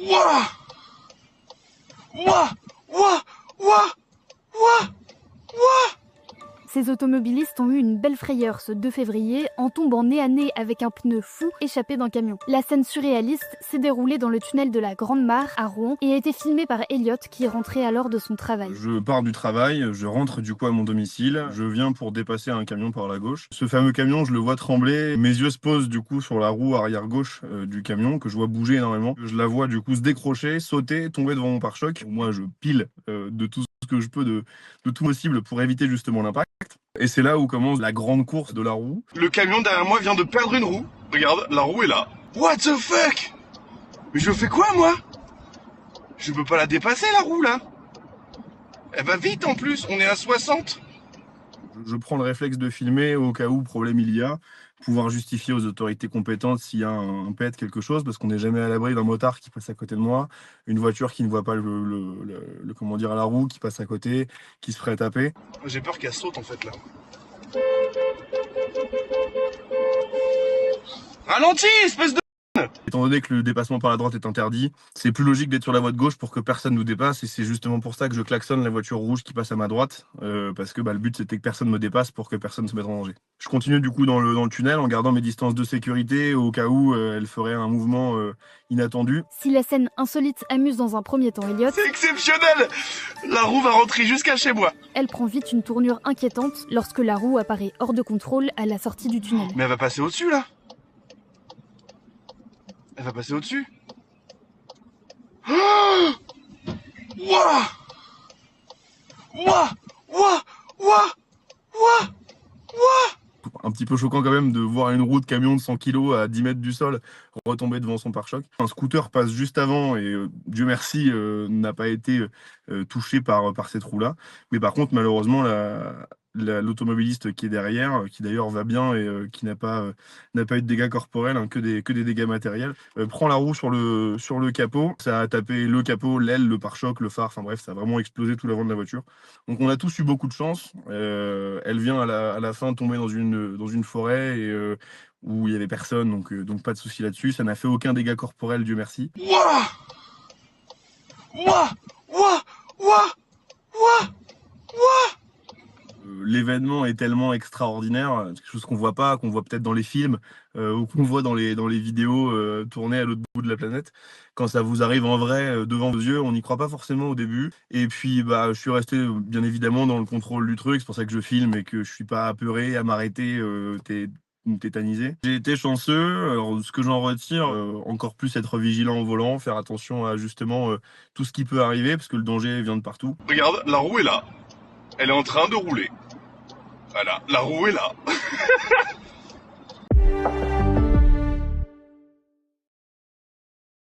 Wouah! Wouah! Wouah! Wouah! Wouah! Wouah! Ces automobilistes ont eu une belle frayeur ce 2 février en tombant nez à nez avec un pneu fou échappé d'un camion. La scène surréaliste s'est déroulée dans le tunnel de la Grande Mare à Rouen et a été filmée par Elliot qui rentrait alors de son travail. Je pars du travail, je rentre du coup à mon domicile, je viens pour dépasser un camion par la gauche. Ce fameux camion, je le vois trembler, mes yeux se posent du coup sur la roue arrière gauche du camion que je vois bouger énormément. Je la vois du coup se décrocher, sauter, tomber devant mon pare-choc. Moi je pile de tout ce que je peux de tout possible pour éviter justement l'impact. Et c'est là où commence la grande course de la roue. Le camion derrière moi vient de perdre une roue. Regarde, la roue est là. What the fuck? Mais je fais quoi moi? Je peux pas la dépasser la roue là. Elle va vite en plus, on est à 60. Je prends le réflexe de filmer au cas où problème il y a, pouvoir justifier aux autorités compétentes s'il y a un pet, quelque chose, parce qu'on n'est jamais à l'abri d'un motard qui passe à côté de moi, une voiture qui ne voit pas comment dire, la roue qui passe à côté, qui se ferait taper. J'ai peur qu'elle saute en fait là. Ralentis, espèce de... Étant donné que le dépassement par la droite est interdit, c'est plus logique d'être sur la voie de gauche pour que personne nous dépasse, et c'est justement pour ça que je klaxonne la voiture rouge qui passe à ma droite, parce que le but c'était que personne me dépasse pour que personne se mette en danger. Je continue du coup dans le tunnel en gardant mes distances de sécurité au cas où elle ferait un mouvement inattendu. Si la scène insolite amuse dans un premier temps Elliot, C'est exceptionnel! La roue va rentrer jusqu'à chez moi. elle prend vite une tournure inquiétante lorsque la roue apparaît hors de contrôle à la sortie du tunnel. Mais elle va passer au-dessus là. Elle va passer au-dessus. Oh! Wouah! Wouah! Wouah! Wouah! Wouah! Wouah! Un petit peu choquant quand même de voir une roue de camion de 100 kg à 10 mètres du sol retomber devant son pare-choc. Un scooter passe juste avant et Dieu merci n'a pas été touché par cette roue-là. Mais par contre malheureusement l'automobiliste qui est derrière, qui d'ailleurs va bien et qui n'a pas eu de dégâts corporels, hein, que des dégâts matériels, prend la roue sur le capot. Ça a tapé le capot, l'aile, le pare-choc, le phare, enfin bref, ça a vraiment explosé tout l'avant de la voiture. Donc on a tous eu beaucoup de chance. Elle vient à la fin tomber dans une forêt et où il y avait personne, donc pas de souci là-dessus. Ça n'a fait aucun dégât corporel, Dieu merci. Wouah! Wouah! Wouah! Wouah! Wouah! Wouah! L'événement est tellement extraordinaire, c'est quelque chose qu'on voit pas, qu'on voit peut-être dans les films ou qu'on voit dans les vidéos tournées à l'autre bout de la planète. Quand ça vous arrive en vrai devant vos yeux, on n'y croit pas forcément au début. Et puis je suis resté bien évidemment dans le contrôle du truc, c'est pour ça que je filme et que je suis pas apeuré à m'arrêter tétanisé. J'ai été chanceux. Alors, ce que j'en retire, encore plus être vigilant au volant, faire attention à justement tout ce qui peut arriver, parce que le danger vient de partout. Regarde, la roue est là. Elle est en train de rouler. Voilà, la roue est là.